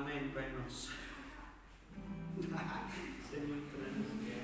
menos. Senyum terus ya.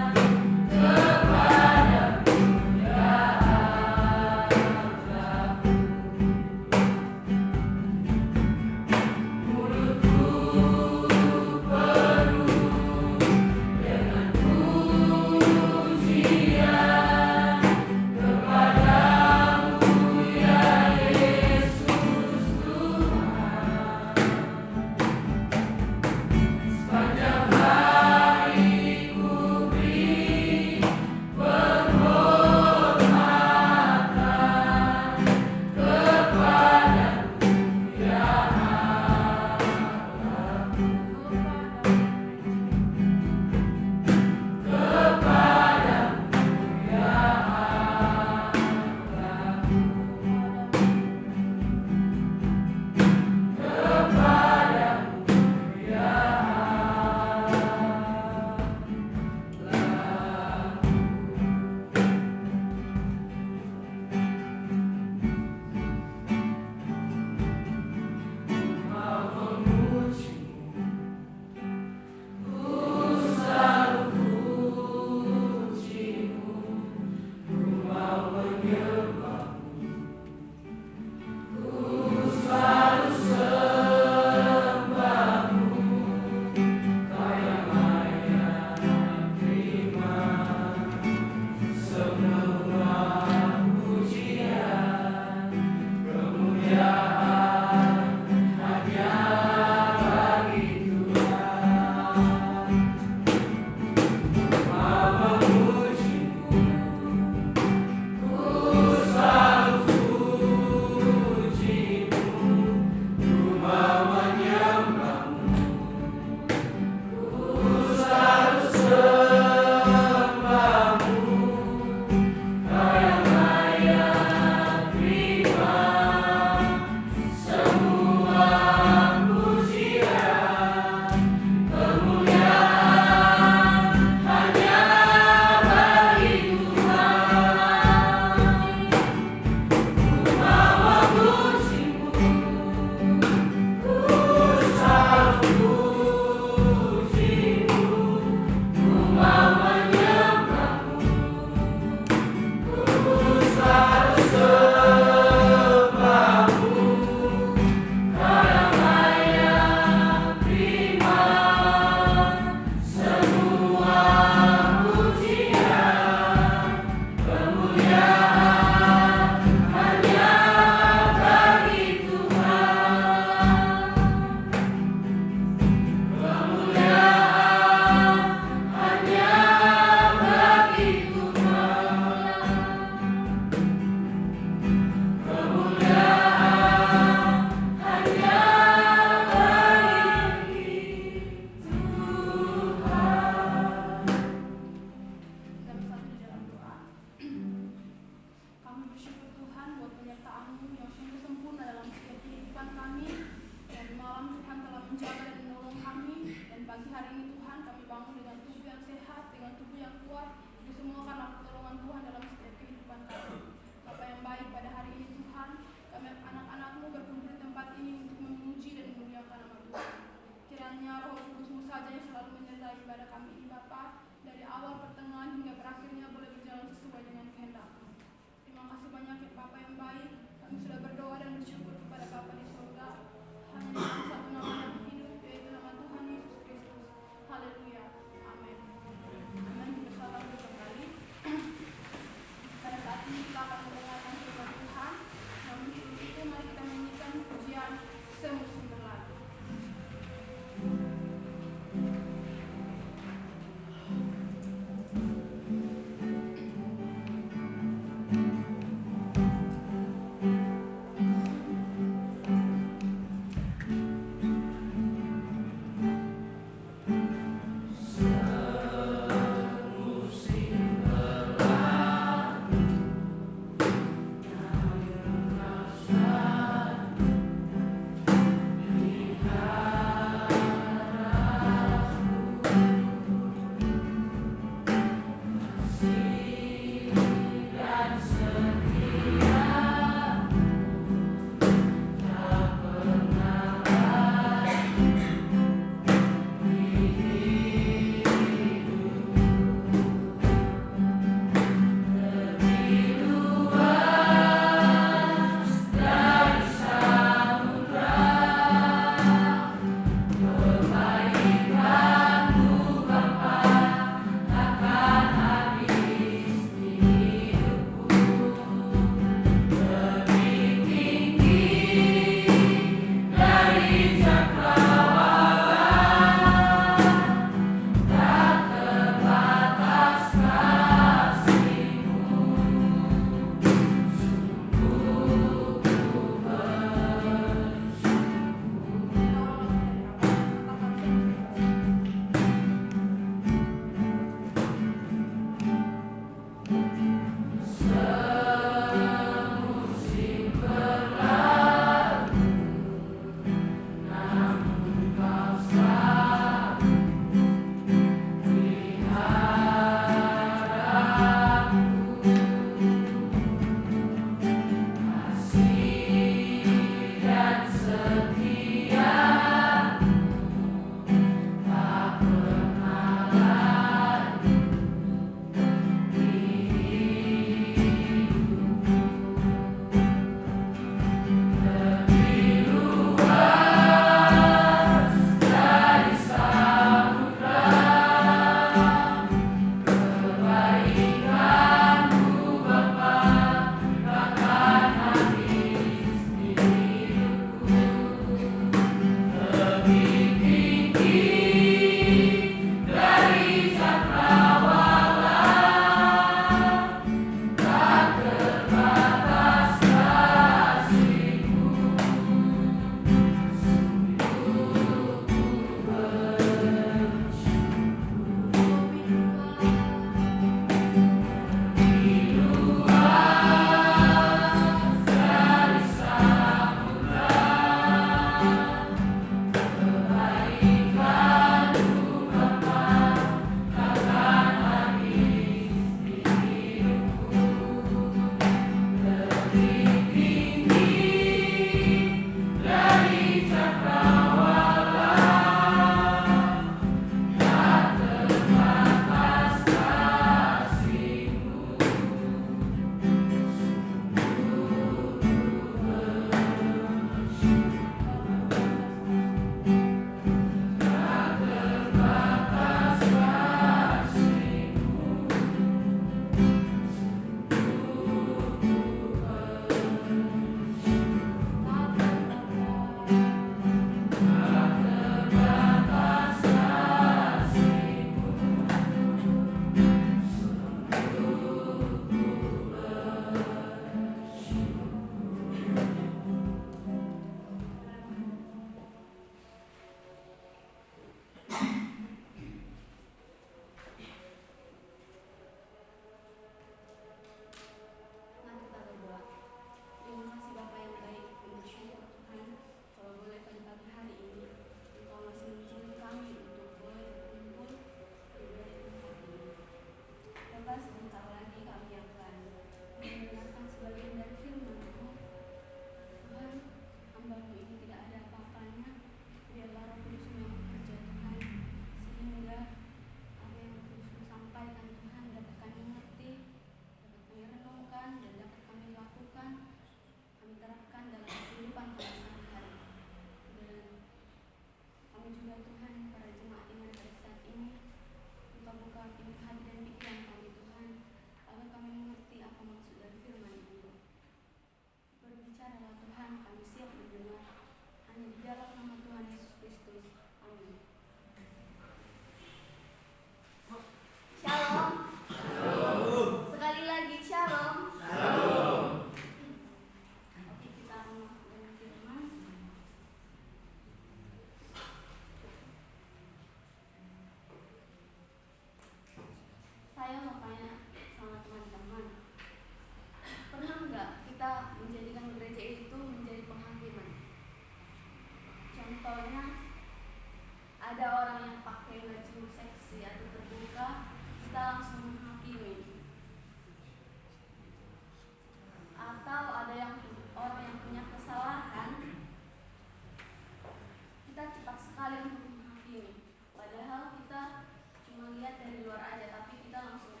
sekali untuk menghakimi. Padahal kita cuma lihat dari luar aja, tapi kita langsung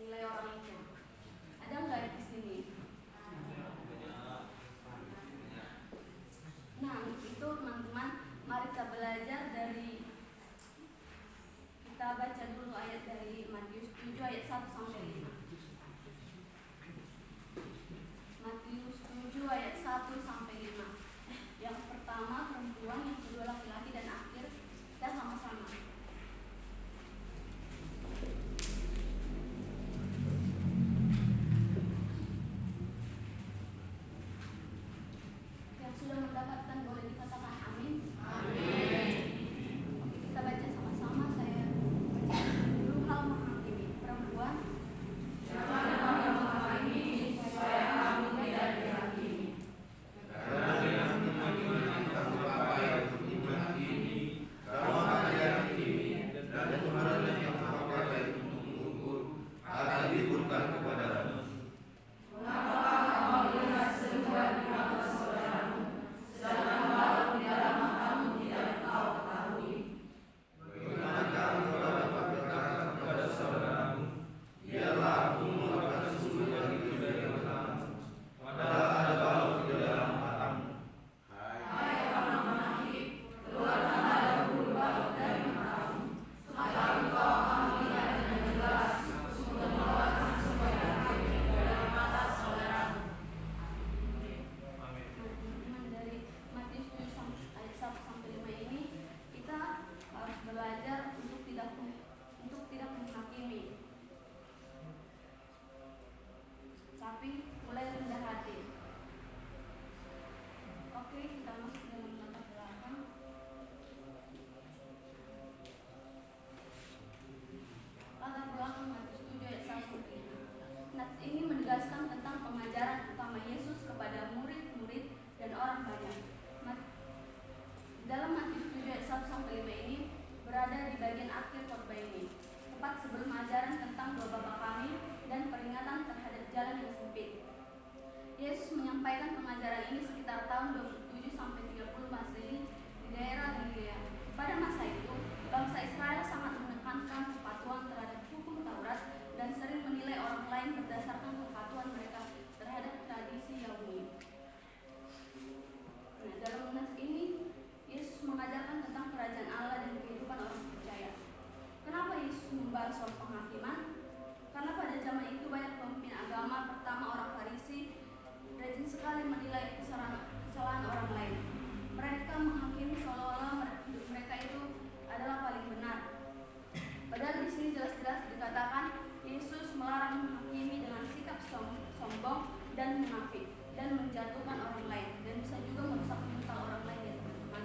nilai orang itu. Ada nggak di sini? Nah, untuk itu teman-teman, mari kita belajar dari, kita baca dulu ayat dari Matius 7 ayat 1 sampai 5. Matius 7 ayat 1 sampai 5. Yang pertama perempuan, yang kedua laki-laki, dan akhir kita sama-sama. Yang sudah mendapatkan boleh dikatakan amin. Amin. Oke, kita baca sama-sama. Saya baca dulu. Hal menghakimi perempuan. Jangan kamu menghakimi supaya kamu tidak dihakimi. Karena dengan penghakiman kamu apa yang menghakimi, kamu akan dihakimi, dan kemarin yang kamu pakai untuk mengukur akan diberikan kepadamu. Mengapa kamu melihat sebuah di mata saudaramu, sedangkan balok di dalam matamu tidak kau ketahui? Bagaimana kamu dapat berkata kepada saudaramu, biarlah aku mengeluarkan sumber yang itu dari matamu, padahal ada balok di dalam matamu? Hai orang munafik, keluarkanlah dahulu balok dari matamu, maka engkau akan melihat dengan jelas untuk mengeluarkan sumber yang itu dari mata saudaramu. Teman-teman, dari Matius 7 ayat 1 sampai 5 ini kita harus belajar untuk tidak menghakimi, tapi mulai rendah hati. Oke, kita masuk dalam latar belakang. Latar belakang Matius 7 ayat 1 sampai 5. Nats ini menegaskan tentang pengajaran utama Yesus kepada murid-murid dan orang banyak. Dalam Matius 7 ayat 1 sampai 5 ini berada di bagian akhir khotbah ini, tepat sebelum ajaran tentang doa Bapa Kami dan peringatan terhadap jalan yang sempit. Yesus menyampaikan pengajaran ini sekitar tahun 27 sampai 30 Masehi di daerah Galilea. Pada masa itu, bangsa Israel sangat menekankan kepatuhan terhadap hukum Taurat dan sering menilai orang lain berdasarkan kepatuhan mereka terhadap tradisi Yahudi. Nah, dalam nas ini Yesus mengajarkan tentang kerajaan Allah dan kehidupan orang percaya. Kenapa Yesus membahas soal penghakiman? Karena pada zaman itu banyak pemimpin agama, pertama orang Farisi, rajin sekali menilai kesalahan orang lain. Mereka menghakimi seolah-olah hidup mereka itu adalah paling benar. Padahal di sini jelas-jelas dikatakan Yesus melarang menghakimi dengan sikap sombong dan munafik dan menjatuhkan orang lain, dan bisa juga merusak mental orang lain ya teman-teman.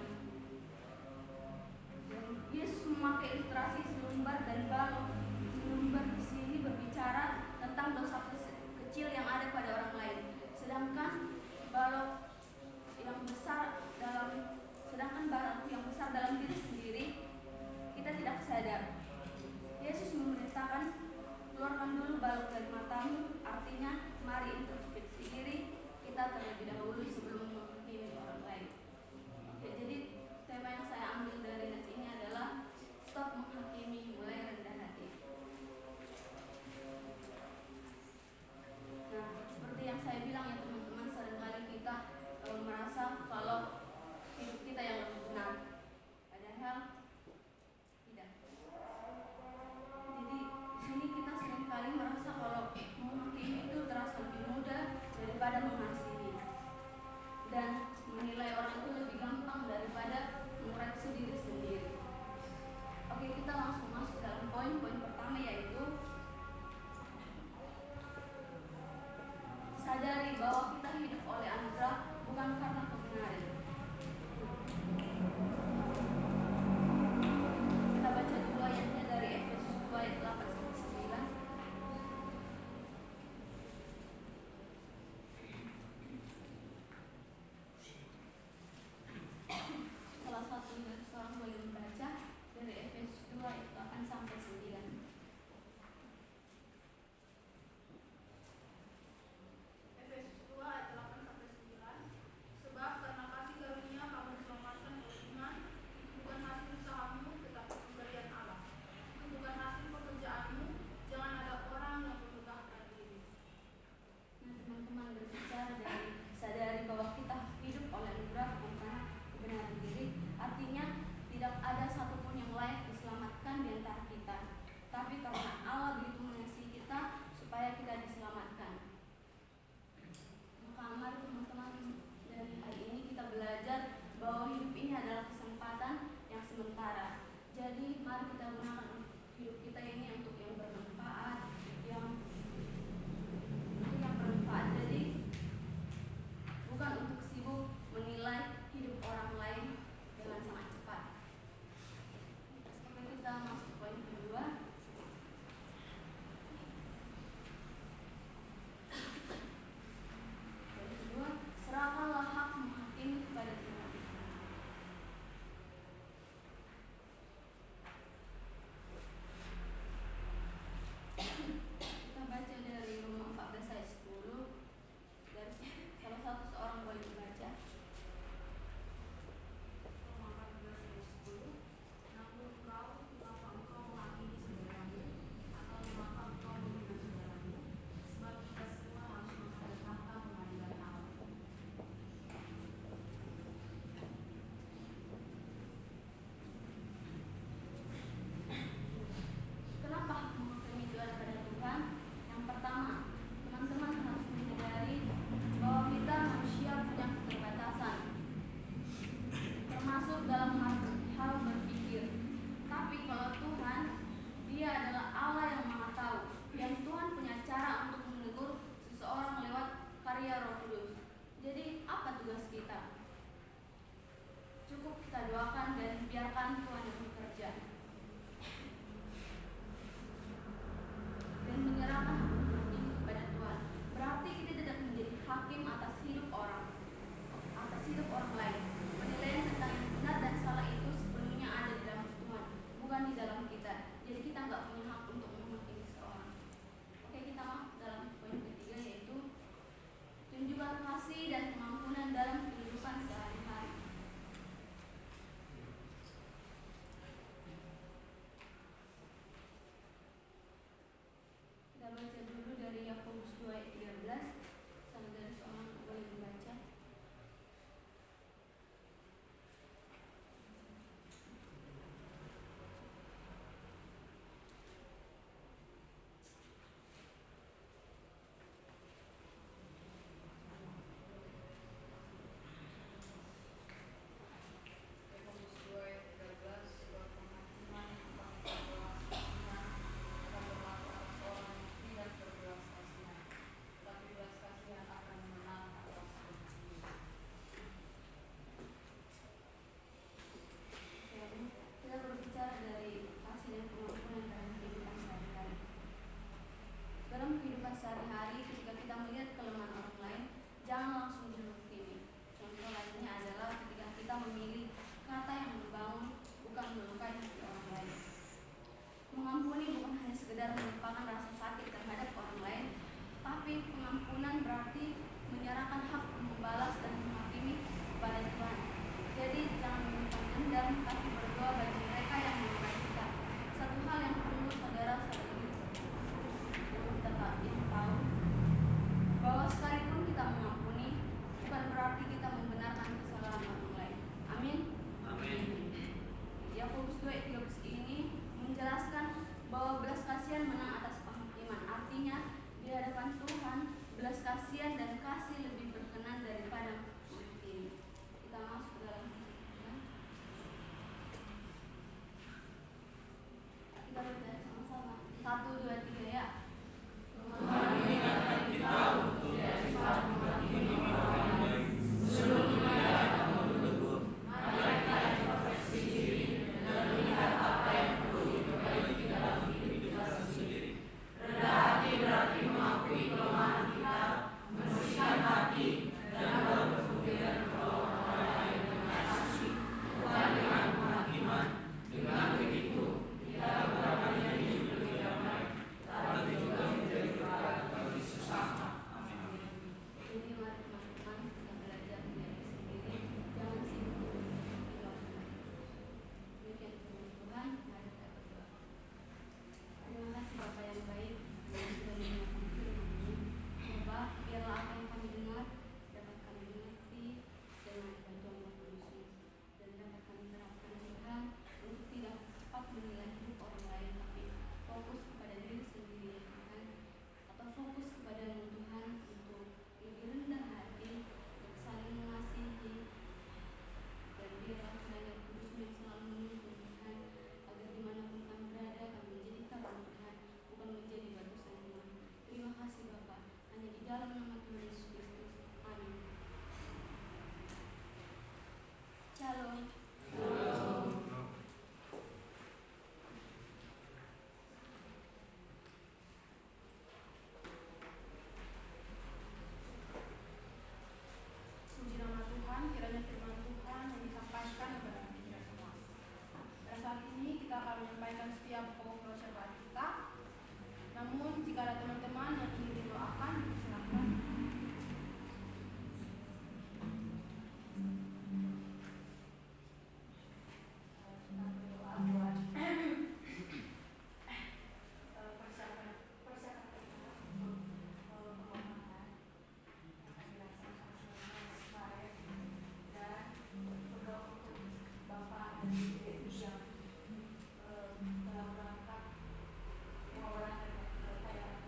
Yesus memakai ilustrasi selumbar dan balok. Selumbar di sini berbicara tentang dosa kecil yang ada pada orang lain, sedangkan balok yang besar dalam diri sendiri kita tidak sadar. Yesus memerintahkan, keluarkan dulu balok dari matamu, artinya mari introspeksi diri kita terlebih dahulu sebelum menghakimi orang lain. Oke, jadi tema yang saya ambil dari nas ini adalah stop menghakimi membiarkan Tuhan yang bekerja dan menyerahkan hak ini kepada Tuhan. Berarti kita tidak menjadi hakim atas hidup orang lain. Penilaian tentang yang benar dan salah itu sepenuhnya ada di dalam Tuhan, bukan di dalam kita. Jadi kita nggak punya hak untuk menghakimi seorang. Oke, kita masuk dalam poin ketiga, yaitu tunjukkan kasih dan pengampunan dalam kehidupan sehari-hari. Kita baca dulu dari Yakobus 2 ayat 13. Sama dari seorang boleh membaca. Yakobus 2 ayat 13, sebab penghakiman tentang belas kasihan akan berlaku atas orang yang tidak berbelas kasihan, tetapi belas kasihan akan menang atas penghakiman. Kita berbicara dari kasih dan pengampunan dalam kehidupan sehari-hari. Dalam kehidupan sehari-hari, ketika kita melihat kelemahan orang lain, jangan langsung dihakimi. Contoh lainnya adalah ketika kita memilih kata yang membangun, bukan melukai hati orang lain. Mengampuni bukan hanya sekedar melupakan rasa sakit terhadap orang lain, tapi pengampunan berarti menyerahkan hak membalas dan menghakimi kepada Tuhan. Jadi jangan menyimpan dendam, tapi berdoa bagi mereka yang melukai kita. Satu hal yang perlu saudara-saudari kita tahu, bahwa sekalipun kita mengampuni, bukan berarti kita membenarkan kesalahan orang lain. Amin. Amin. Yakobus 2 ayat 13 ini menjelaskan bahwa belas kasihan menang atas penghakiman. Artinya di hadapan Tuhan, belas kasihan dan kasih lebih berkenan daripada menghakimi. Kita masuk ke dalam kita baca sama-sama. 1, 2, 3 ya. Tuhan mengingatkan kita untuk tidak cepat menghakimi orang lain sebelum mereka menegur. Mari kita introspeksi diri dan melihat apa yang perlu diperbaiki dalam hidup kita sendiri. Rendah hati berarti mengakui kelemahan kita, membersihkan hati, dan berkemudian menolong orang lain dengan kasih, bukan dengan penghakiman. Dengan begitu, kita bukan hanya hidup lebih damai, tapi juga menjadi berkat bagi sesama. Amin. Jadi mari teman-teman kita belajar menjadi sendiri, jangan sibuk dengan demikian firman Tuhan. Mari kita berdoa. Terima kasih Bapa yang baik yang sudah mengingatkan firman ini. Bapa, biarlah apa yang kami dengar dapat kami mengerti dengan bantuan Roh Kudus-Mu, dan dapat kami terapkan Tuhan untuk tidak cepat menilai hidup orang lain, tapi fokus kepada diri sendiri ya Tuhan, atau fokus kepada Tuhan untuk lebih rendah hati, untuk saling mengasihi, dan biarlah Tuhan yang kudus yang selalu menuntun Tuhan, agar dimanapun kami berada kami menjadi terang Tuhan, bukan menjadi batu sandungan. Terima kasih Bapa, hanya di dalam nama Tuhan Yesus Kristus. Amin. Shalom. Puji nama Tuhan, kiranya firman Tuhan yang disampaikan kepada kita semua. Pada saat ini kita akan menyampaikan setiap pokok persyaratan kita. Namun jika ada teman-teman yang ingin didoakan, silakan. Kita berdoa buat persiapan kita untuk pemakaman akan dilaksanakan selama baik, dan berdoa untuk Bapak dan Ibu yang telah berangkat pengobatan dan kekayaan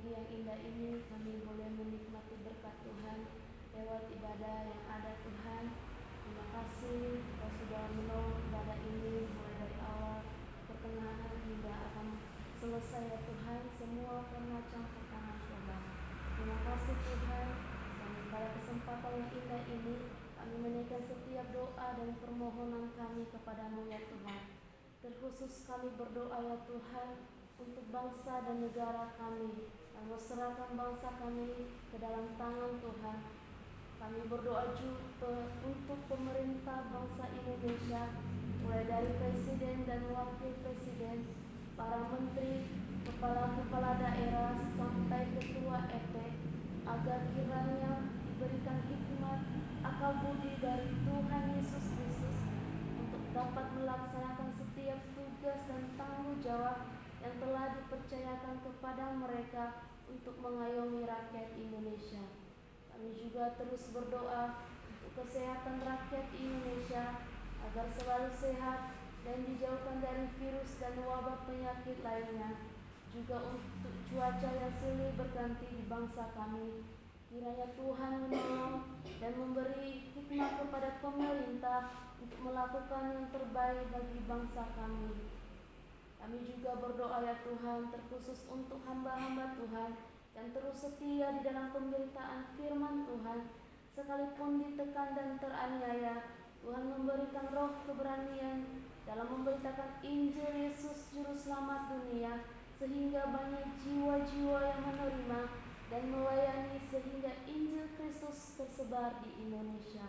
pagi yang indah ini kami boleh menikmati berkat Tuhan lewat ibadah yang ada Tuhan. Terima kasih Kau sudah menolong ibadah ini mulai dari awal pertengahan hingga akan selesai ya Tuhan, semua karena campur tangan Tuhan. Terima kasih Tuhan. Dan pada kesempatan yang indah ini kami menaikkan setiap doa dan permohonan kami kepadamu ya Tuhan. Terkhusus kami berdoa ya Tuhan untuk bangsa dan negara kami, dan serahkan bangsa kami ke dalam tangan Tuhan. Kami berdoa juga untuk pemerintah bangsa Indonesia, mulai dari presiden dan wakil presiden, para menteri, kepala-kepala daerah, sampai ketua RT, agar kiranya diberikan hikmat, akal budi dari Tuhan Yesus Kristus untuk dapat melaksanakan setiap tugas dan tanggung jawab yang telah dipercayakan kepada mereka untuk mengayomi rakyat Indonesia. Kami juga terus berdoa untuk kesehatan rakyat Indonesia agar selalu sehat dan dijauhkan dari virus dan wabah penyakit lainnya. Juga untuk cuaca yang silih berganti di bangsa kami, kiranya Tuhan menolong dan memberi hikmat kepada pemerintah untuk melakukan yang terbaik bagi bangsa kami. Kami juga berdoa ya Tuhan, terkhusus untuk hamba-hamba Tuhan yang terus setia di dalam pemberitaan firman Tuhan, sekalipun ditekan dan teraniaya. Tuhan memberikan roh keberanian dalam memberitakan Injil Yesus Juru Selamat dunia, sehingga banyak jiwa-jiwa yang menerima dan melayani sehingga Injil Kristus tersebar di Indonesia.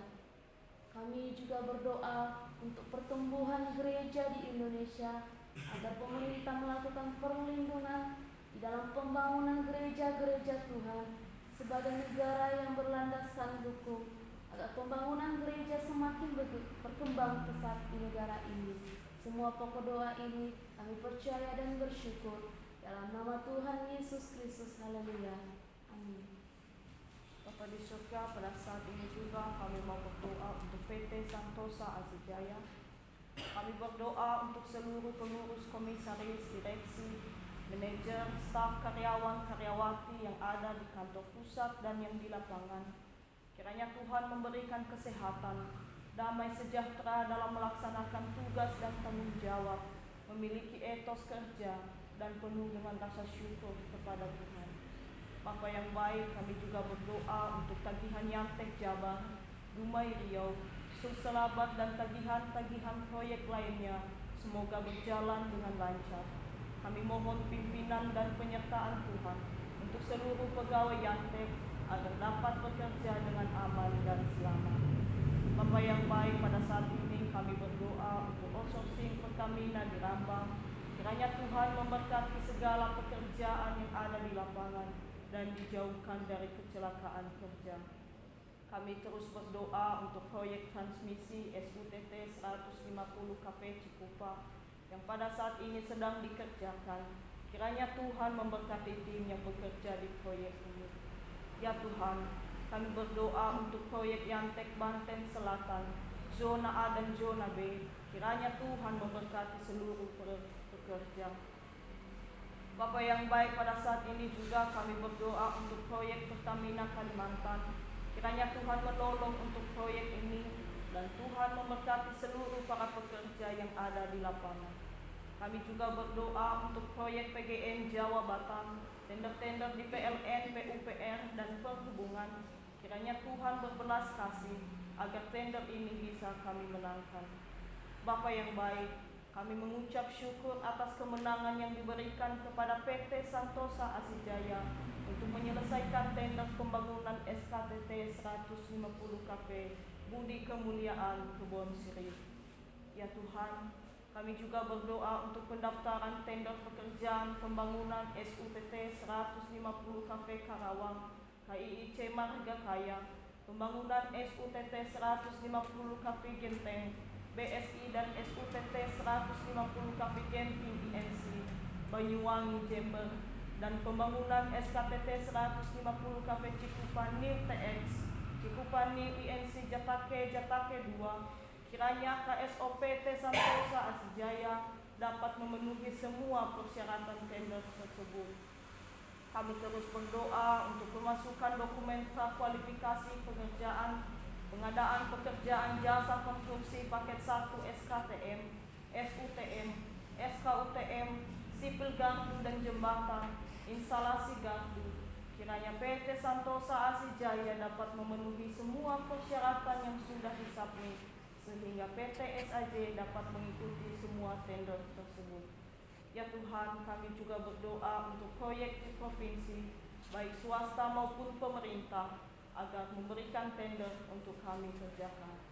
Kami juga berdoa untuk pertumbuhan gereja di Indonesia, agar pemerintah melakukan perlindungan di dalam pembangunan gereja-gereja Tuhan sebagai negara yang berlandaskan hukum, agar pembangunan gereja semakin berkembang pesat di negara ini. Semua pokok doa ini kami percaya dan bersyukur dalam nama Tuhan Yesus Kristus. Haleluya. Amin. Bapa di surga, pada saat ini juga kami mau berdoa untuk PT Santosa Asijaya. Kami berdoa untuk seluruh pengurus, komisaris, direksi, manajer, staf, karyawan, karyawati yang ada di kantor pusat dan yang di lapangan. Kiranya Tuhan memberikan kesehatan, damai sejahtera dalam melaksanakan tugas dan tanggung jawab, memiliki etos kerja dan penuh dengan rasa syukur kepada Tuhan. Bapa yang baik, kami juga berdoa untuk tagihan Yantek Jabar, Dumai Riau, Sulselabat dan tagihan-tagihan proyek lainnya, semoga berjalan dengan lancar. Kami mohon pimpinan dan penyertaan Tuhan untuk seluruh pegawai Yantek agar dapat bekerja dengan aman dan selamat. Bapa yang baik, pada saat ini kami berdoa untuk outsourcing Pertamina di Rambang. Kiranya Tuhan memberkati segala pekerjaan yang ada di lapangan dan dijauhkan dari kecelakaan kerja. Kami terus berdoa untuk proyek transmisi SUTT 150 KP Cikupa yang pada saat ini sedang dikerjakan. Kiranya Tuhan memberkati tim yang bekerja di proyek ini. Ya Tuhan, kami berdoa untuk proyek Yantek Banten Selatan, zona A dan zona B. Kiranya Tuhan memberkati seluruh pekerja. Bapa yang baik, pada saat ini juga kami berdoa untuk proyek Pertamina Kalimantan. Kiranya Tuhan menolong untuk proyek ini dan Tuhan memberkati seluruh para pekerja yang ada di lapangan. Kami juga berdoa untuk proyek PGN Jawa Batam, tender-tender di PLN, PUPR, dan perhubungan. Kiranya Tuhan berbelas kasih agar tender ini bisa kami menangkan. Bapa yang baik, kami mengucap syukur atas kemenangan yang diberikan kepada PT Santosa Asijaya untuk menyelesaikan tender pembangunan SKTT 150 KP Budi Kemuliaan Kebon Sirih. Ya Tuhan, kami juga berdoa untuk pendaftaran tender pekerjaan pembangunan SUTT 150 KP Karawang, KIIC Marga Kaya, pembangunan SUTT 150 KP Genteng, BSI dan SUTT 150 KP Genting INC, Banyuwangi Jember, dan pembangunan SKTT 150 KP Cikupa New TX, Cikupa New INC Jatake 2. Kiranya KSOP PT Santosa Asijaya dapat memenuhi semua persyaratan tender tersebut. Kami terus berdoa untuk pemasukan dokumen prakualifikasi pengadaan pekerjaan jasa konstruksi paket 1 SKTM, SUTM, SKUTM, sipil gardu dan jembatan, instalasi gardu. Kiranya PT Santosa Asijaya dapat memenuhi semua persyaratan yang sudah disubmit, sehingga PT SAJ dapat mengikuti semua tender tersebut. Ya Tuhan, kami juga berdoa untuk proyek di provinsi, baik swasta maupun pemerintah, agar memberikan tender untuk kami kerjakan.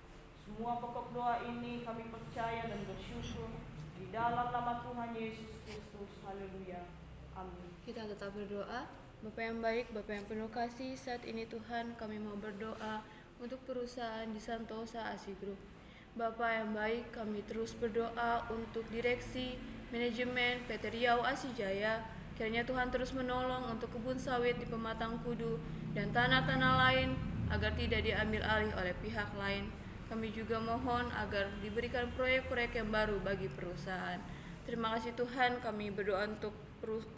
Semua pokok doa ini kami percaya dan bersyukur di dalam nama Tuhan Yesus Kristus. Haleluya. Amin. Kita tetap berdoa. Bapa yang baik, Bapa yang penuh kasih, saat ini Tuhan kami mau berdoa untuk perusahaan di Santosa Asi Group. Bapa yang baik, kami terus berdoa untuk direksi, manajemen PT Riau Asijaya. Kiranya Tuhan terus menolong untuk kebun sawit di Pematang Kudu dan tanah-tanah lain agar tidak diambil alih oleh pihak lain. Kami juga mohon agar diberikan proyek-proyek yang baru bagi perusahaan. Terima kasih Tuhan, kami berdoa untuk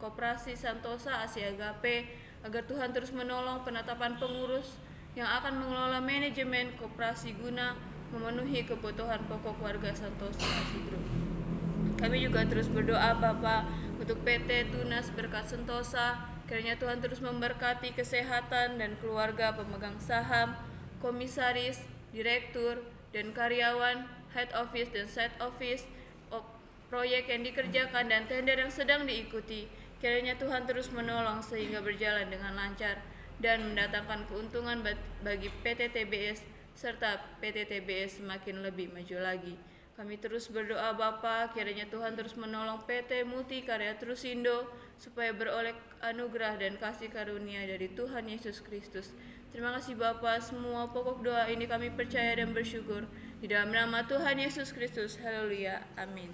Koperasi Santosa Asia Agape agar Tuhan terus menolong penetapan pengurus yang akan mengelola manajemen koperasi guna memenuhi kebutuhan pokok warga Santosa Asia Group. Kami juga terus berdoa Bapa untuk PT Tunas Berkat Sentosa, kiranya Tuhan terus memberkati kesehatan dan keluarga pemegang saham, komisaris, direktur, dan karyawan, head office dan side office, proyek yang dikerjakan dan tender yang sedang diikuti. Kiranya Tuhan terus menolong sehingga berjalan dengan lancar dan mendatangkan keuntungan bagi PT TBS serta PT TBS semakin lebih maju lagi. Kami terus berdoa Bapa, kiranya Tuhan terus menolong PT Multikarya Trusindo supaya beroleh anugerah dan kasih karunia dari Tuhan Yesus Kristus. Terima kasih Bapa, semua pokok doa ini kami percaya dan bersyukur di dalam nama Tuhan Yesus Kristus. Haleluya. Amin.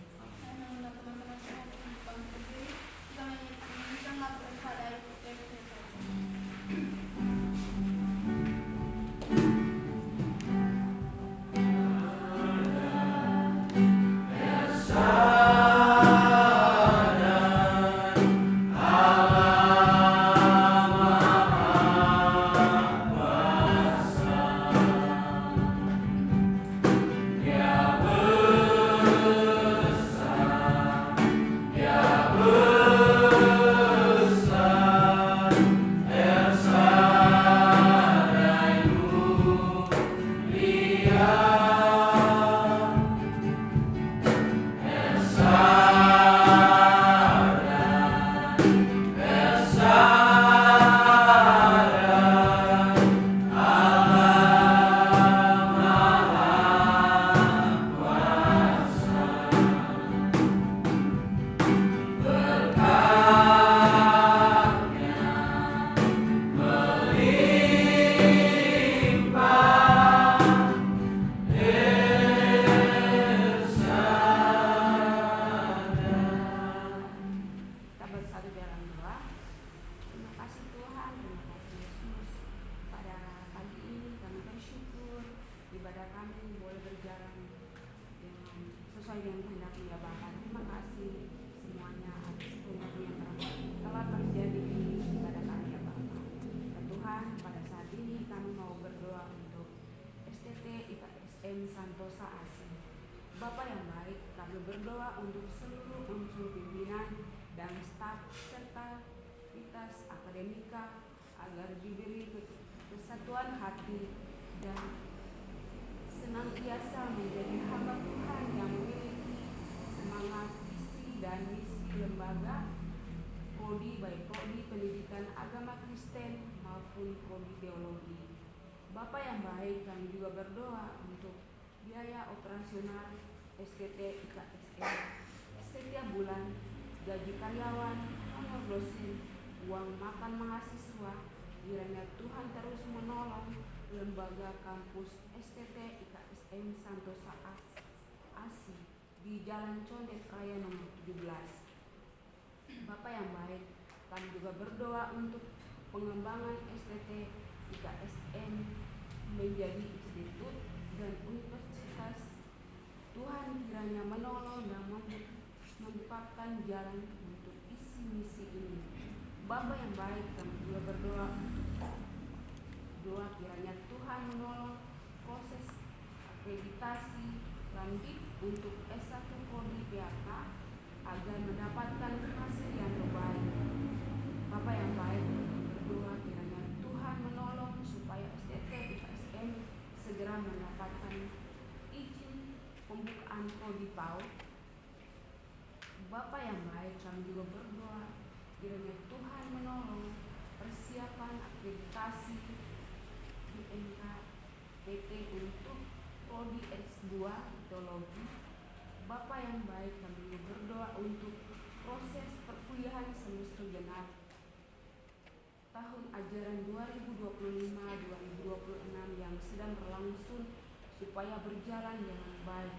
Santosa Asi. Bapa yang baik, kami berdoa untuk seluruh unsur pimpinan dan staf serta lintas akademika agar diberi kesatuan hati dan senantiasa menjadi hamba Tuhan yang memiliki semangat visi dan misi lembaga prodi, baik prodi pendidikan agama Kristen maupun prodi teologi. Bapa yang baik, kami juga berdoa untuk biaya operasional STT IKSM setiap bulan, gaji karyawan, honor dosen, uang makan mahasiswa. Kiranya Tuhan terus menolong lembaga kampus STT IKSM Santosa Asi di Jalan Condet Raya nomor 17. Bapak yang baik, kami juga berdoa untuk pengembangan STT IKSM menjadi institut dan universitas. Tuhan kiranya menolong dan membukakan jalan untuk isi misi ini. Bapa yang baik, kami juga berdoa kiranya Tuhan menolong proses akreditasi lanjut untuk S1 Prodi PHK agar mendapatkan hasil yang terbaik. Bapa yang baik, kami berdoa kiranya Tuhan menolong supaya STT UKSM segera mendapatkan izin pembukaan Prodi PAUD. Bapa yang baik, kami juga berdoa kiranya Tuhan menolong persiapan akreditasi IMK PT untuk Prodi S2 Teologi. Bapa yang baik, kami juga berdoa untuk proses perkuliahan semester genap tahun ajaran 2025-2026 yang sedang berlangsung supaya berjalan dengan baik,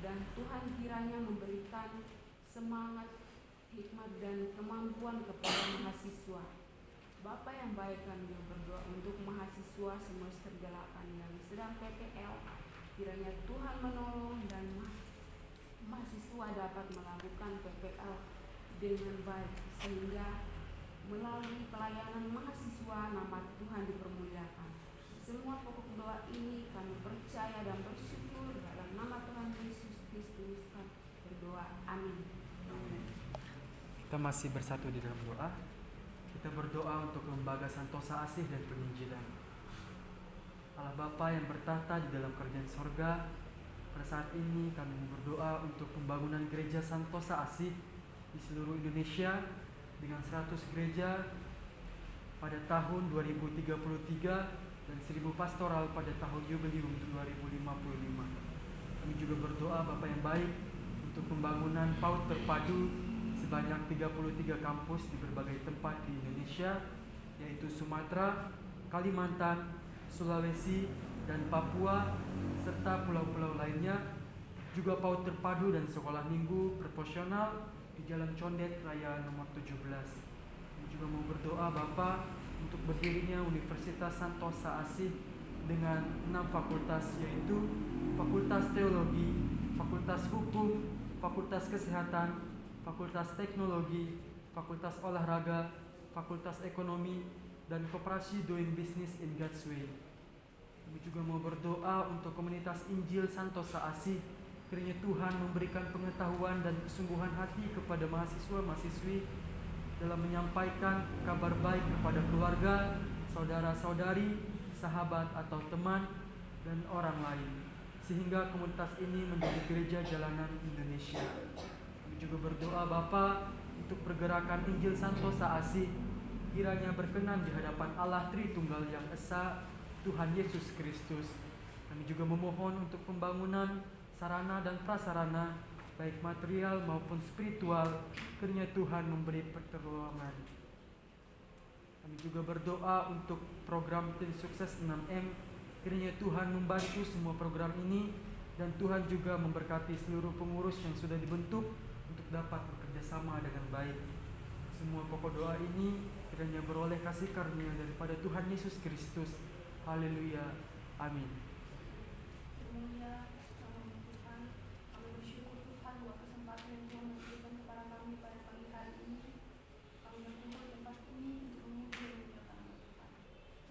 dan Tuhan kiranya memberikan semangat, hikmat dan kemampuan kepada mahasiswa. Bapa yang baik, kami berdoa untuk mahasiswa semester 8 yang sedang PPL, kiranya Tuhan menolong dan mahasiswa dapat melakukan PPL dengan baik, sehingga melalui pelayanan mahasiswa nama Tuhan dipermuliakan. Semua pokok doa ini kami percaya dan bersyukur dalam nama Tuhan Yesus Kristus kami berdoa. Amin. Kita masih bersatu di dalam doa. Kita berdoa untuk Lembaga Santosa Asih dan Penginjilan. Allah Bapa yang bertahta di dalam kerajaan sorga, pada saat ini kami berdoa untuk pembangunan gereja Santosa Asih di seluruh Indonesia dengan 100 gereja pada tahun 2033 dan 1000 pastoral pada tahun Yubileum 2055. Kami juga berdoa Bapa yang baik untuk pembangunan PAUD terpadu sebanyak 33 kampus di berbagai tempat di Indonesia, yaitu Sumatera, Kalimantan, Sulawesi, dan Papua, serta pulau-pulau lainnya. Juga PAUD terpadu dan sekolah minggu proporsional di Jalan Condet Raya nomor 17. Kami juga mau berdoa Bapa untuk berdirinya Universitas Santosa Asih dengan 6 fakultas, yaitu Fakultas Teologi, Fakultas Hukum, Fakultas Kesehatan, Fakultas Teknologi, Fakultas Olahraga, Fakultas Ekonomi, dan Koperasi Doing Business in God's Way. Kami juga mau berdoa untuk komunitas Injil Santosa Asih, kiranya Tuhan memberikan pengetahuan dan kesungguhan hati kepada mahasiswa-mahasiswi dalam menyampaikan kabar baik kepada keluarga, saudara-saudari, sahabat atau teman, dan orang lain, sehingga komunitas ini menjadi gereja jalanan Indonesia. Kami juga berdoa Bapa untuk pergerakan Injil Santosa Asih, kiranya berkenan di hadapan Allah Tritunggal yang Esa, Tuhan Yesus Kristus. Kami juga memohon untuk pembangunan sarana dan prasarana, baik material maupun spiritual, kiranya Tuhan memberi pertolongan. Kami juga berdoa untuk program Tim Sukses 6M, kiranya Tuhan membantu semua program ini, dan Tuhan juga memberkati seluruh pengurus yang sudah dibentuk untuk dapat bekerja sama dengan baik. Semua pokok doa ini kiranya beroleh kasih karunia daripada Tuhan Yesus Kristus. Haleluya. Amin. Semuanya sama Tuhan, kami bersyukur Tuhan buat kesempatan yang Tuhan berikan kepada kami pada pagi hari ini. Kami berkumpul di tempat ini untuk memuji dan memuliakan nama Tuhan.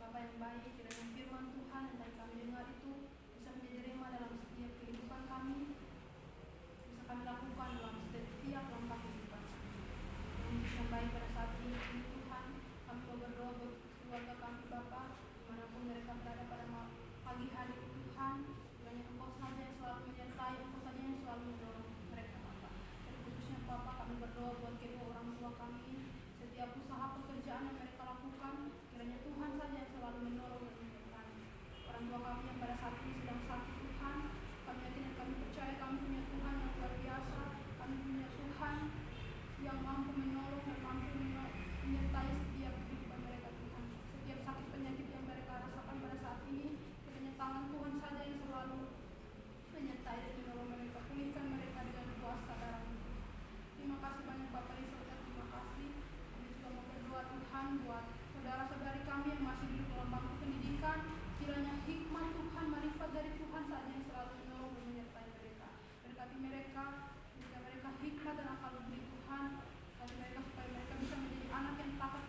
Bapa yang baik, kiranya firman Tuhan yang tadi kami dengar itu bisa menjadi rema dalam setiap kehidupan kami, bisa kami lakukan dalam setiap langkah kehidupan kami. Yang baik pada saat ini Tuhan, kami berdoa buat keluarga kami Bapa, dimanapun mereka berada pada pagi hari Tuhan, kiranya Engkau saja yang selalu menyertai, Engkau saja yang selalu mendorong mereka Bapa. Dan khususnya Bapa, kami berdoa buat kedua orang tua kami, setiap usaha pekerjaan yang mereka lakukan, kiranya Tuhan saja yang selalu mendorong dan menyertai. Orang tua kami yang pada saat ini sedang sakit Tuhan, kami yakin dan kami percaya kami punya Tuhan yang luar biasa, kami punya Tuhan yang mampu menolong dan mampu menyertai setiap kehidupan mereka Tuhan. Setiap sakit penyakit yang mereka rasakan pada saat ini, kiranya tangan Tuhan saja yang selalu menyertai dan menolong mereka, pulihkan mereka dengan kuasa darah Tuhan. Terima kasih banyak Bapak di surga, terima kasih. Kami juga mau berdoa Tuhan buat saudara-saudari kami yang masih duduk dalam bangku pendidikan, kiranya hikmat Tuhan, marifat dari Tuhan saja yang selalu menolong dan menyertai mereka. Berkati mereka, berikan mereka hikmat dan akal budi Tuhan, bagi mereka supaya mereka bisa menjadi anak yang taat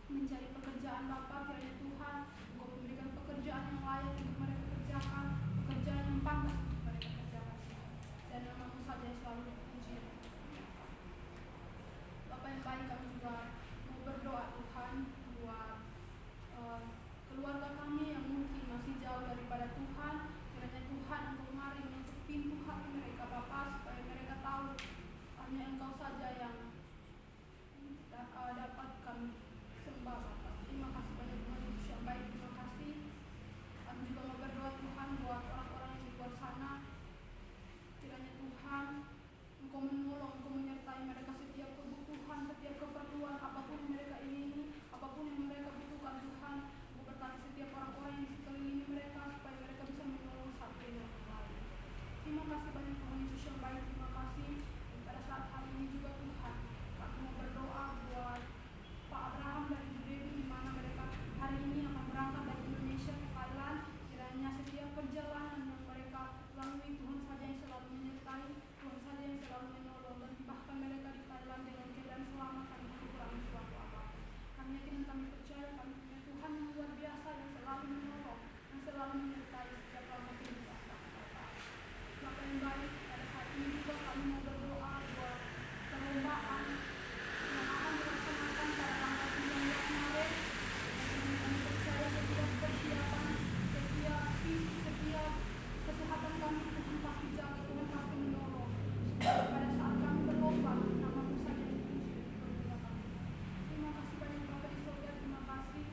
mencari pekerjaan Bapa, kiranya Tuhan Engkau memberikan pekerjaan yang layak untuk mereka kerjakan, pekerjaan yang pantas untuk mereka kerjakan, dan nama-Mu saja yang selalu dipuji. Bapa yang baik, kami juga mau berdoa Tuhan buat keluarga kami yang mungkin masih jauh daripada Tuhan. Kiranya Tuhan Engkau mari menutup pintu hati mereka Bapa, supaya mereka tahu hanya Engkau saja yang dapat kami sembah Bapa. Terima kasih banyak Tuhan Yesus yang baik, terima kasih. Kami juga mau berdoa Tuhan buat orang-orang yang di luar sana. Kiranya Tuhan Engkau menolong, Engkau menyertai mereka setiap kebutuhan, setiap keperluan, apapun yang mereka ingini, apapun yang mereka butuhkan Tuhan. Engkau berkati setiap orang-orang yang di sekeliling mereka, supaya mereka bisa menolong satu dengan yang lain. Terima kasih banyak Tuhan Yesus yang baik, terima kasih. Dan pada saat hari ini juga Tuhan, kami mau berdoa buat Pak Abraham dan Ibu Dewi, di mana mereka hari ini akan berangkat dari Indonesia ke Thailand. Kiranya setiap perjalanan yang mereka lalui, Tuhan saja yang selalu menyertai, Tuhan saja yang selalu menolong, dan bahkan mereka di Thailand dengan keadaan selamat kami kekurangan suatu apa. Kami yakin dan kami percaya kami punya Tuhan yang luar biasa, yang selalu menolong, yang selalu menyertai setiap langkah kehidupan kami. Bapa yang baik, pada saat ini juga kami mau berdoa buat perlombaan yang akan dilaksanakan pada tanggal 19 Maret. Dan kami percaya setiap persiapan, setiap fisik, setiap kesehatan kami, Tuhan pasti jaga, Tuhan pasti menolong. Supaya pada saat kami berlomba, nama-Mu saja dipuji dan dipermuliakan. Terima kasih banyak Bapa di surga, terima kasih.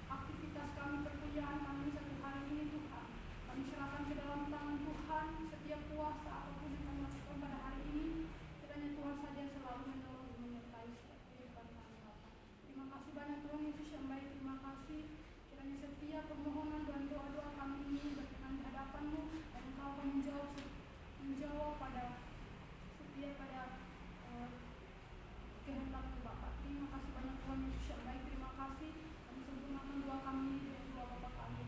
Aktivitas kami, perkuliahan kami satu hari ini Tuhan, kami serahkan ke dalam tangan Tuhan. Setiap puasa apapun yang kami lakukan pada hari ini, kiranya Tuhan saja yang selalu menolong dan menyertai setiap kehidupan kami Bapa. Terima kasih banyak Tuhan Yesus yang baik, terima kasih. Kiranya setiap permohonan dan doa-doa kami ini berkenan di hadapan-Mu, dan Engkau akan menjawab pada setiap kehendak-Mu Bapa. Terima kasih banyak Tuhan Yesus yang baik, terima kasih. Kami sempurnakan doa kami dengan doa Bapa kami.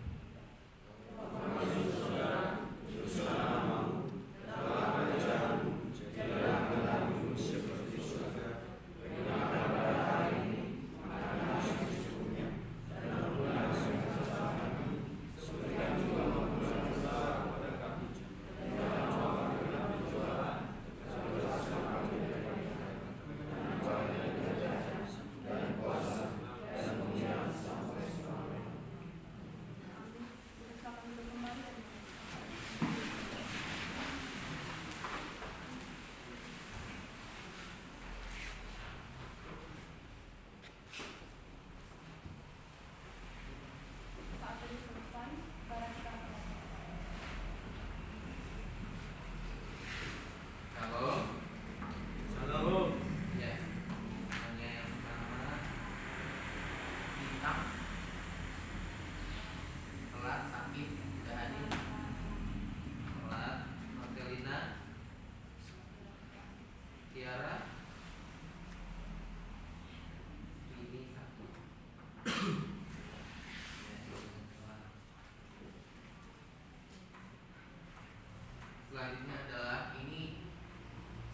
Selanjutnya adalah ini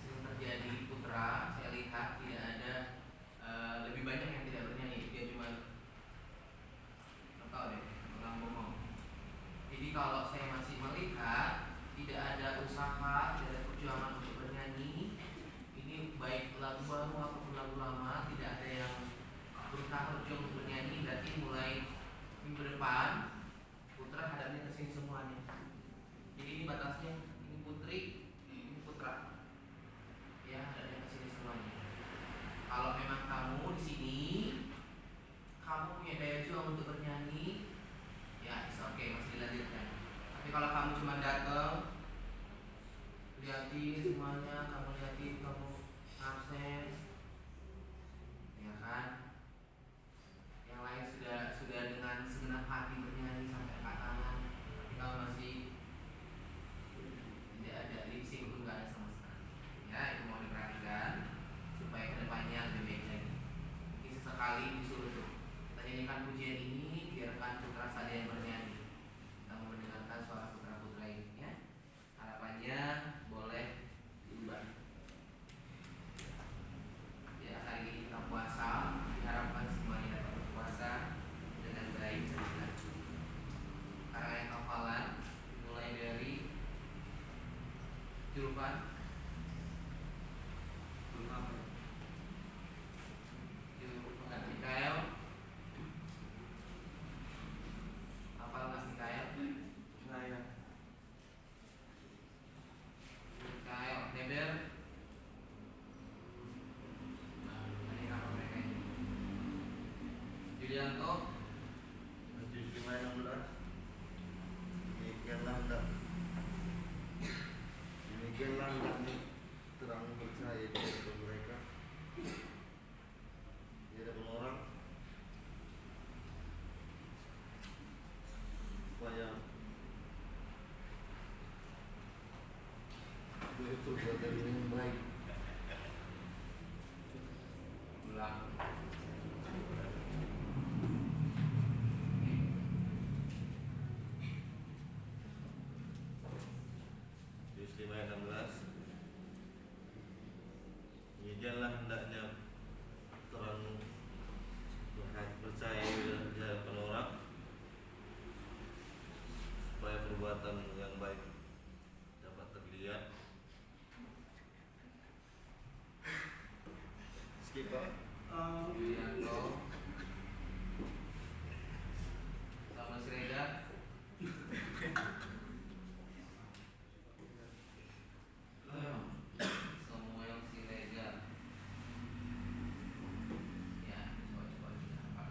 sering terjadi Putra. Saya lihat tidak ada lebih banyak yang tidak bernyanyi. Dia cuma tahu deh ngomong. Jadi kalau saya masih melihat tidak ada usaha, tidak ada perjuangan untuk bernyanyi. Ini baik lagu baru maupun lagu lama, tidak ada yang berusaha berjuang untuk bernyanyi. Berarti mulai minggu depan Putra hadapnya ke sini semuanya. Jadi ini batasnya, ini Putri, ini Putra. Ya, hadapnya ke sini semuanya. Kalau memang kamu di sini, kamu punya daya juang untuk bernyanyi, ya it's okay, masih dilanjutkan. Tapi kalau kamu cuma datang, lihatin semuanya, kamu lihatin, kamu absen, ya kan? Yang lain sudah dengan segenap hati bernyanyi sampai angkat tangan, tapi kamu masih tidak ada lip sync pun nggak ada sama sekali. Ya, itu mau diperhatikan supaya kedepannya lebih baik lagi. Mungkin sesekali disuruh tuh kita nyanyikan pujian ini, biarkan putra saja yang bernyanyi. Kita mau mendengarkan suara putra-putra ini, ya. Harapannya boleh diubah. Yulianto. Maju 516. Demikianlah hendaknya terang percaya di hadapan mereka, di hadapan orang, supaya perbuatan ini yang baik. Ulang. Yesus 5:16. Demikianlah hendaknya terang percaya di hadapan orang, supaya perbuatan yang baik dapat terlihat. Skip Pak. Yulianto. Sama Siregar. Samuel Siregar. Ya, coba apa?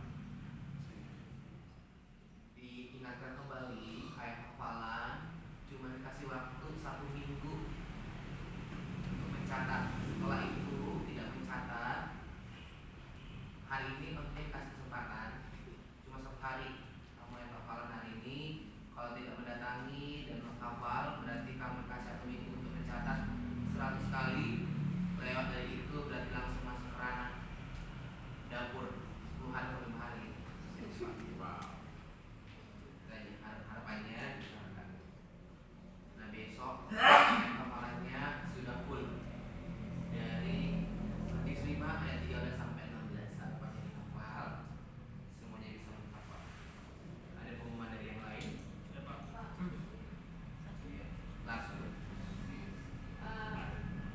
Diingatkan kembali ayat hafalan, cuma dikasih waktu 1 minggu untuk mencatat. Setelah itu tidak mencatat. Hari ini maksudnya kasih kesempatan cuma 1 hari. Kamu yang hafalan hari ini, kalau tidak mendatangi dan menghafal, berarti kamu kasih 1 minggu untuk mencatat 100 kali. Lewat dari itu berarti langsung masuk ke ranah dapur 10 hari atau 5 hari. Wow. Dan harapannya diserahkan. Nah besok hafalannya sudah full dari hadis 5 ayat 13 sampai 16. Harapannya dihafal, semuanya bisa menghafal. Ada pengumuman dari yang lain? Iya. Langsung.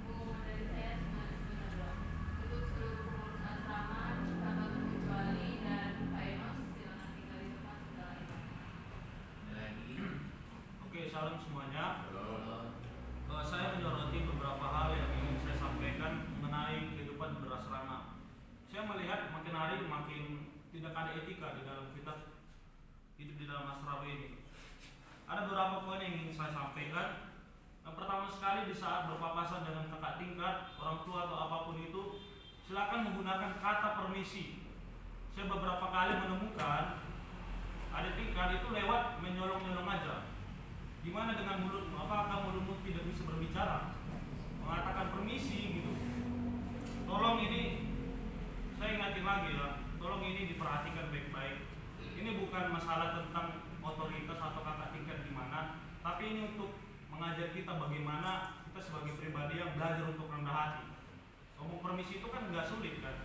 Pengumuman dari saya cuma ada 2. Untuk seluruh pengurus asrama tanpa terkecuali dan Pak Enos silakan tinggal di tempat setelah itu. Ada lagi? Oke, salam semuanya. Halo. Saya menyoroti beberapa hal yang ingin saya sampaikan mengenai kehidupan berasrama. Saya melihat makin hari makin tidak ada etika di dalam kita hidup di dalam asrama ini. Ada beberapa poin yang ingin saya sampaikan. Yang pertama sekali, di saat berpapasan dengan kakak tingkat, orang tua atau apapun itu, silakan menggunakan kata permisi. Saya beberapa kali menemukan adik tingkat itu lewat menyolong-nyolong aja. Gimana dengan mulutmu? Apakah mulutmu tidak bisa berbicara? Mengatakan permisi gitu. Tolong ini, saya ingatin lagi ya, tolong ini diperhatikan baik-baik. Ini bukan masalah tentang otoritas atau kakak tingkat gimana, tapi ini untuk mengajar kita bagaimana kita sebagai pribadi yang belajar untuk rendah hati. Ngomong permisi itu kan nggak sulit kan?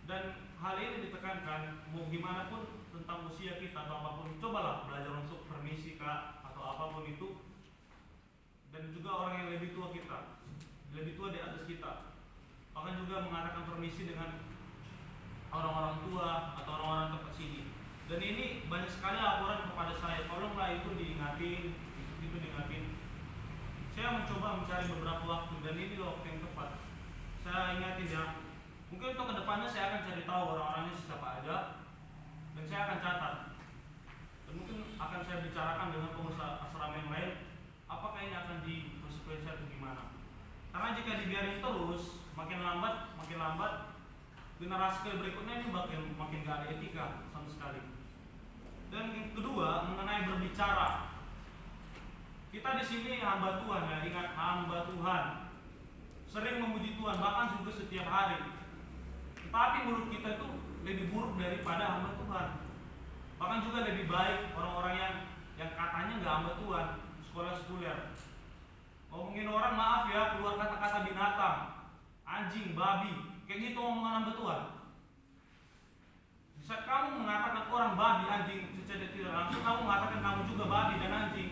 Dan hal ini ditekankan, mau gimana pun tentang usia kita atau apapun, cobalah belajar untuk permisi kak atau apapun itu. Dan juga orang yang lebih tua kita, lebih tua di atas kita, bahkan juga mengatakan permisi dengan orang-orang tua atau orang-orang tempat sini. Dan ini banyak sekali laporan kepada saya, tolonglah itu diingatin, itu diingatin. Saya mencoba mencari beberapa waktu dan ini waktu yang tepat. Saya ingatin ya, mungkin untuk kedepannya saya akan cari tahu orang-orangnya siapa aja dan saya akan catat. Dan mungkin akan saya bicarakan dengan pengurus asrama yang lain, apakah ini akan dikonsekuensi atau gimana. Karena jika dibiarin terus, makin lambat generasi berikutnya ini makin gak ada etika sama sekali. Dan yang kedua, mengenai berbicara. Kita di sini hamba Tuhan ya, ingat hamba Tuhan. Sering memuji Tuhan, bahkan juga setiap hari. Tetapi mulut kita itu lebih buruk daripada hamba Tuhan. Bahkan juga lebih baik orang-orang yang katanya nggak hamba Tuhan, sekolah sekuler. Ngomongin orang, maaf ya, keluar kata-kata binatang, anjing, babi, kayak gitu omongan hamba Tuhan. Saat kamu mengatakan orang babi, anjing, secara tidak langsung kamu mengatakan kamu juga babi dan anjing.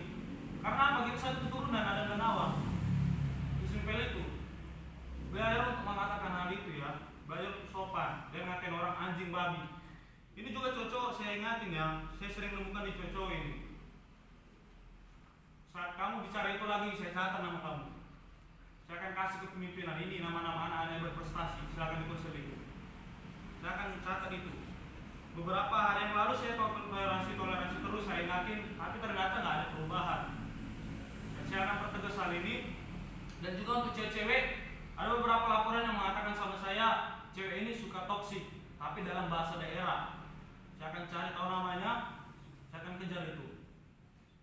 Karena apa? Kita satu keturunan ada dan awal. Sesimpel itu. Belajar untuk mengatakan hal itu ya, belajar untuk sopan dan ngatain orang anjing, babi. Ini juga cocok, saya ingatin ya, saya sering nemukan di cocok ini. Saat kamu bicara itu lagi, saya catat nama kamu. Saya akan kasih kepemimpinan ini nama-nama anak-anak yang berprestasi, silakan dikonseling. Saya akan catat itu. beberapa hari yang lalu saya toleransi terus, saya ingatin, tapi ternyata nggak ada perubahan. Dan saya akan pertegas hal ini. Dan juga untuk cewek-cewek, ada beberapa laporan yang mengatakan sama saya, cewek ini suka toksik, tapi dalam bahasa daerah. Saya akan cari tahu namanya, saya akan kejar itu.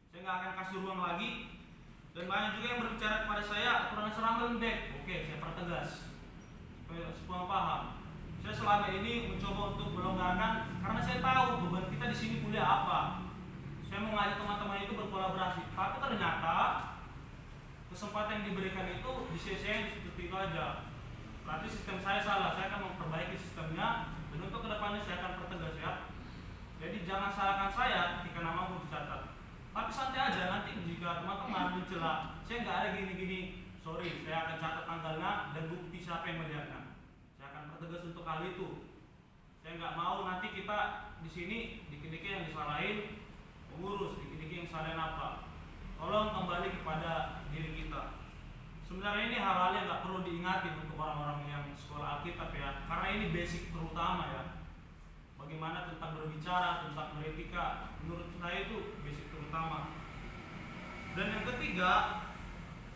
Saya nggak akan kasih ruang lagi. Dan banyak juga yang berbicara kepada saya, kurang seram lembek. Oke, saya pertegas supaya semua paham. Saya selama ini mencoba untuk melonggarkan karena saya tahu beban kita di sini kuliah apa. Saya mau ngajak teman-teman itu berkolaborasi, tapi ternyata kesempatan yang diberikan itu disia-siain seperti itu aja. Berarti sistem saya salah, saya akan memperbaiki sistemnya dan untuk kedepannya saya akan pertegas ya. Jadi jangan salahkan saya ketika namamu dicatat. Tapi santai aja, nanti jika teman-teman mencela, saya nggak ada gini-gini, sorry, saya akan catat tanggalnya dan bukti siapa yang melihatnya. Saya akan pertegas untuk hal itu. Saya nggak mau nanti kita di sini dikit-dikit yang disalahin pengurus, dikit-dikit yang salahin apa. Tolong kembali kepada diri kita. Sebenarnya ini hal-hal yang nggak perlu diingatin untuk orang-orang yang sekolah Alkitab ya, karena ini basic terutama ya. Bagaimana tentang berbicara, tentang beretika, menurut saya itu basic terutama. Dan yang ketiga,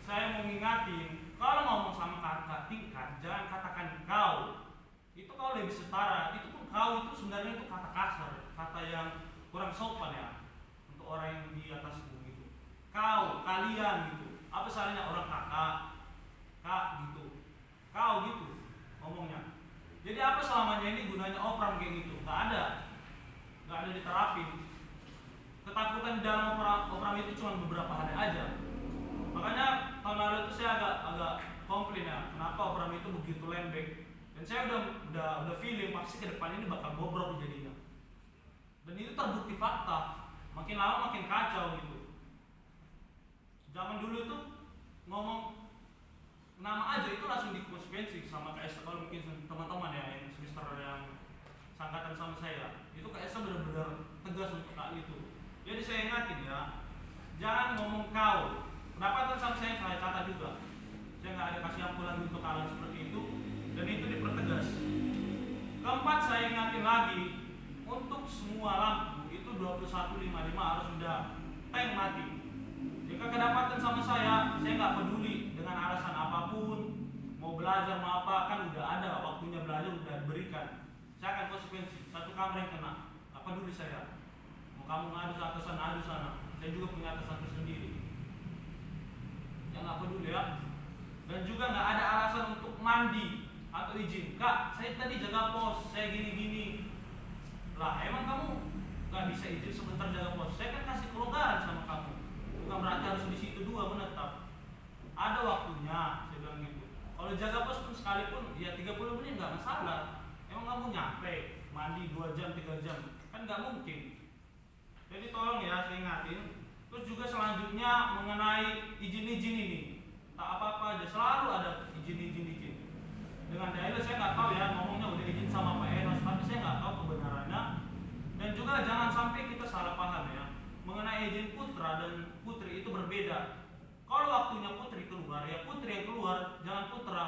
saya mau ngingatin, kalau ngomong sama kakak tingkat, jangan katakan kau. Itu kau lebih setara. Itu pun kau itu sebenarnya itu kata kasar, kata yang kurang sopan ya untuk orang yang di atas itu gitu. Kau, kalian gitu. Apa salahnya orang kakak, kak gitu, kau gitu ngomongnya. Jadi apa selamanya ini gunanya opram kayak gitu? Gak ada diterapin. Ketakutan di dalam opram itu cuma beberapa hari aja. Makanya tahun lalu itu saya agak komplain ya, kenapa opram itu begitu lembek. Dan saya udah feeling pasti ke depan ini bakal bobrok jadinya. Dan itu terbukti fakta. Makin lama makin kacau gitu. Zaman dulu itu ngomong nama aja itu langsung dikonsekuensi sama KS. Kalau mungkin teman-teman ya yang semester yang sangkatan sama saya, itu KS benar-benar tegas untuk hal itu. Jadi saya ingatin ya, jangan ngomong kau. Kenapa kan sama saya catat juga. Saya nggak ada kasih ampunan untuk hal seperti itu, dan itu dipertegas. Keempat, saya ingatin lagi, untuk semua lampu itu 21.55 harus sudah tank mati. Jika kedapatan sama saya nggak peduli dengan alasan apapun, mau belajar mau apa, kan udah ada waktunya belajar udah diberikan. Saya akan konsekuensi, satu kamar yang kena, nggak peduli saya. Mau kamu ngadu atasan adu sana, saya juga punya atasan tersendiri. Yang nggak peduli ya. Dan juga nggak ada alasan untuk mandi atau izin. Kak, saya tadi jaga pos, saya gini-gini. Lah, emang kamu nggak bisa izin sebentar jaga pos? Saya kan kasih kelonggaran sama kamu. Bukan berarti harus di situ dua menetap. Ada waktunya, saya bilang gitu. Kalau jaga pos pun sekalipun ya 30 menit nggak masalah. Emang kamu nyampe mandi 2 jam 3 jam kan nggak mungkin. Jadi tolong ya saya ingatin. Terus juga selanjutnya mengenai izin-izin ini, tak apa-apa aja selalu ada izin. Dengan dalil saya nggak tahu ya ngomongnya udah izin sama Pak Enos, tapi saya nggak tahu kebenarannya. Dan juga jangan sampai kita salah paham ya mengenai izin putra dan putri itu berbeda. Kalau waktunya putri keluar ya putri yang keluar, jangan putra.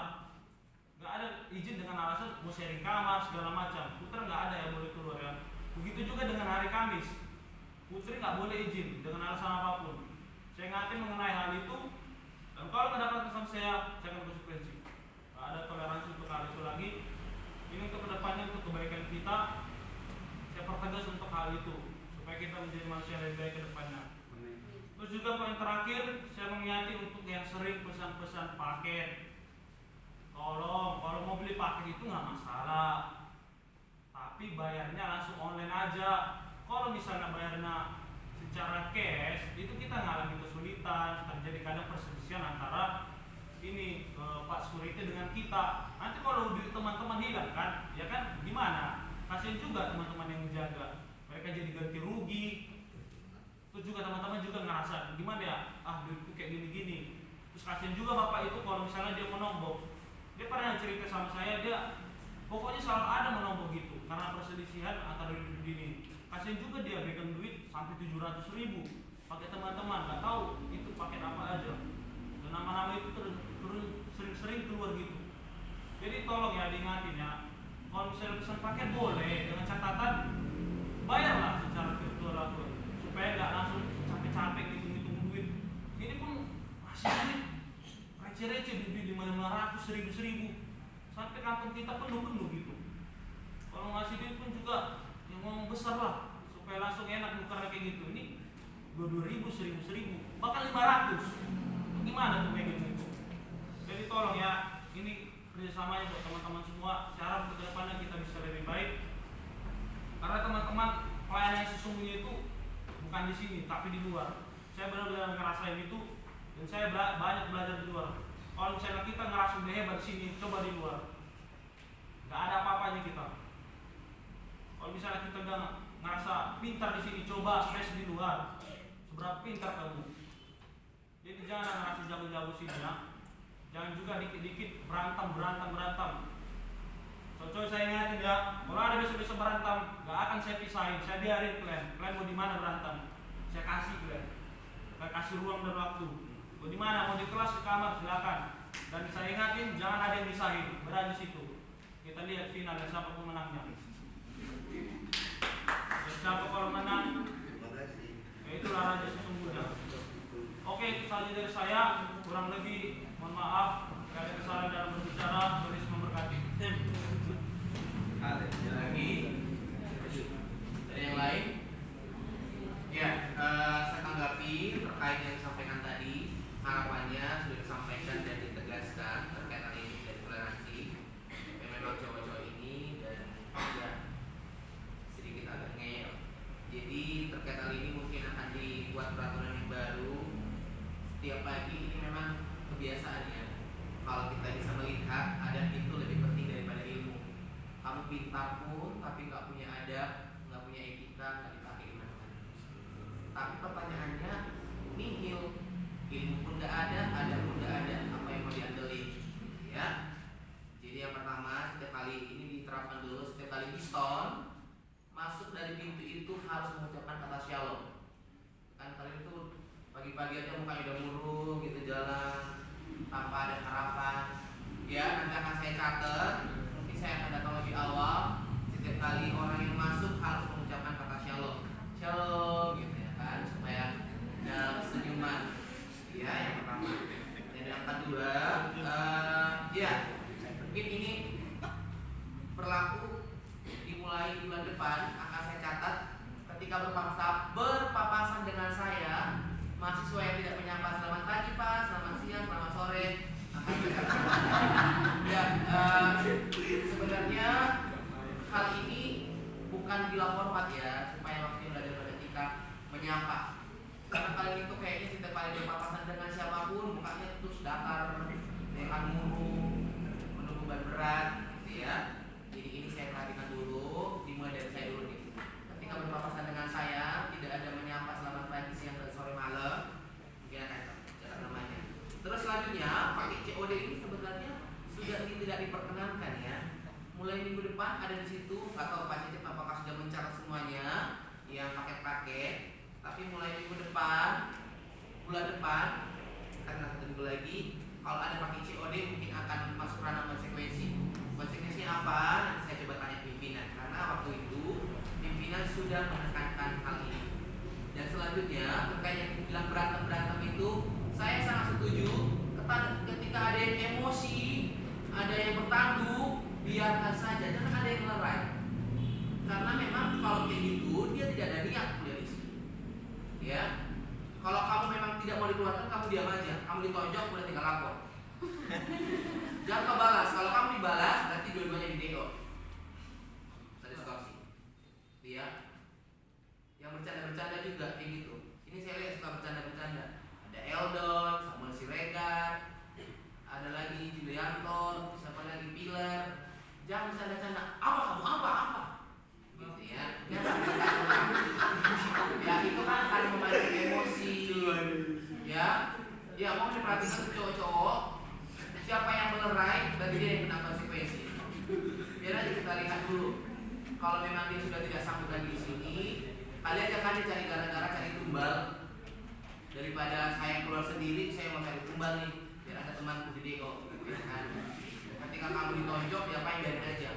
Nggak ada izin dengan alasan mau sharing kamar segala macam. Putra nggak ada yang boleh keluar ya. Begitu juga dengan hari Kamis, putri nggak boleh izin dengan alasan apapun. Saya ingatin mengenai hal itu. Dan kalau mendapat pesan saya akan konsekuensi. Nggak ada toleransi untuk hal itu lagi. Ini untuk kedepannya, untuk kebaikan kita. Saya pertegas untuk hal itu supaya kita menjadi manusia yang lebih baik ke depannya. Terus juga poin terakhir, saya mengingatkan untuk yang sering pesan-pesan paket. Tolong, kalau mau beli paket itu nggak masalah, tapi bayarnya langsung online aja. Kalau misalnya bayarnya secara cash, itu kita ngalami kesulitan, terjadi kadang perselisihan antara ini Pak Security dengan kita. Nanti kalau duit teman-teman hilang kan, ya kan gimana? Kasian juga teman-teman yang menjaga, mereka jadi ganti rugi. Terus juga teman-teman juga ngerasa gimana ya, duitku kayak gini-gini. Terus kasian juga bapak itu kalau misalnya dia menombok. Dia pernah cerita sama saya, dia pokoknya selalu ada menombok gitu karena perselisihan antara duit ini. Kasian juga dia berikan duit sampai 700.000 pakai teman-teman, nggak tahu itu paket apa aja. Dan nama-nama itu sering-sering keluar gitu. Jadi tolong ya diingatin ya, kalau misalnya pesan paket boleh dengan catatan kantong kita penuh gitu. Kalau ngasih duit pun juga yang ngomong besar lah, supaya langsung enak nukarnya kayak gitu. Ini 2.000, 1.000, bahkan 500. Gimana tuh megang itu? Jadi tolong ya, ini kerjasamanya buat teman-teman semua. Saya harap ke depannya kita bisa lebih baik. Karena teman-teman, pelayanan yang sesungguhnya itu bukan di sini, tapi di luar. Saya benar-benar ngerasain itu, dan saya banyak belajar di luar. Kalau misalnya kita ngerasa udah hebat di sini, coba di luar. Gak ada apa-apanya kita. Kalau misalnya kita udah ngerasa pintar di sini, coba tes di luar. Seberapa pintar kamu? Jadi jangan ngerasa jago-jago sini ya. Jangan juga dikit-dikit berantem. Coy saya ingatin ya, kalau ada besok-besok berantem, gak akan saya pisahin. Saya biarin kalian mau di mana berantem, saya kasih kalian. Saya kasih ruang dan waktu. Mau di mana, mau di kelas, di kamar, silakan. Dan saya ingatin, jangan ada yang pisahin, berada di situ. Kita lihat final dan siapa pemenangnya. Dan siapa kalau menang, ya itulah raja sesungguhnya. Oke, itu saja dari saya. Kurang lebih mohon maaf jika ada kesalahan dalam berbicara. Tulis memberkati. Ada lagi? Ada yang lain? Ya, saya tanggapi terkait yang disampaikan tadi. Harapannya sudah disampaikan dan ditegaskan terkait hal ini dari toleransi. Memang cowok-cowok ini dan ya sedikit agak ngeyel. Jadi terkait hal ini mungkin akan dibuat peraturan yang baru. Setiap pagi ini memang kebiasaannya. Kalau kita bisa melihat adab itu lebih penting daripada ilmu. Kamu pintar pun tapi nggak punya adab, nggak punya etika, nggak dipakai di mana-mana. Tapi pertanyaannya nihil, ilmu pun nggak ada, adab pun nggak ada, apa yang mau diandelin? Ya. Jadi yang pertama, setiap kali ini diterapkan dulu, setiap kali diskon masuk dari pintu itu harus mengucapkan kata shalom. Kan kalian itu pagi-pagi aja mukanya udah murung gitu jalan tanpa ada harapan. Ya, nanti akan saya catat. Mungkin saya akan datang lebih awal. Setiap kali orang yang masuk harus mengucapkan kata shalom, shalom gitu ya kan, supaya ada senyuman. Ya, yang pertama. Dan yang kedua, ya mungkin ini berlaku dimulai bulan depan. Akan saya catat ketika berpapasan dengan saya mahasiswa yang tidak menyapa selamat pagi Pak, selamat siang, selamat sore. Ya, sebenarnya hal ini bukan bila hormat ya, supaya waktu belajar beretika menyapa. Karena kalian itu kayaknya setiap kali berpapasan dengan siapapun mukanya terus datar, dengan murung, penuh beban berat, gitu ya. Jadi ini saya perhatikan dulu, dimulai dari saya dulu nih. Ketika berpapasan dengan saya tidak ada menyapa selamat pagi, siang, dan sore malam, mungkin akan jalan namanya. Terus selanjutnya pakai COD ini sebenarnya sudah tidak diperkenankan ya. Mulai minggu depan ada di situ, nggak tahu Pak Cecep apakah sudah mencatat semuanya yang paket-paket. Tapi mulai minggu depan, bulan depan, karena satu minggu lagi, kalau ada pakai COD mungkin akan masuk ranah konsekuensi. Konsekuensinya apa? Nanti saya coba tanya pimpinan, karena waktu itu pimpinan sudah menekankan hal ini. Dan selanjutnya terkait yang bilang berantem itu, saya sangat setuju. Ketika ada yang emosi, ada yang bertanduk, biarkan saja, jangan ada yang lerai. Karena memang kalau kayak gitu dia tidak ada niat kuliah di sini. Ya, kalau kamu memang tidak mau dikeluarkan, kamu diam aja. Kamu ditonjok, udah tinggal lapor. Jangan kau balas. Kalau kamu dibalas, nanti dua-duanya di DO. Saya distorsi. Dia yang bercanda-bercanda juga kayak gitu. Ini saya lihat suka bercanda-bercanda. Ada Eldon, Samuel Siregar, ada lagi Julianto, siapa lagi Pilar. Jangan bercanda-canda. Apa kamu? Apa? Gitu ya. Ya itu kan akan memancing emosi. Ya mau diperhatikan cowok-cowok. Siapa yang melerai, berarti dia yang kena konsekuensi. Biar aja kita lihat dulu. Kalau memang dia sudah tidak sanggup lagi di sini, kalian jangan cari gara-gara, cari tumbal. Daripada saya keluar sendiri, saya mau cari tumbal nih. Biar ada temanku di DO. Ketika kamu ditonjok, ya apa yang biarin aja.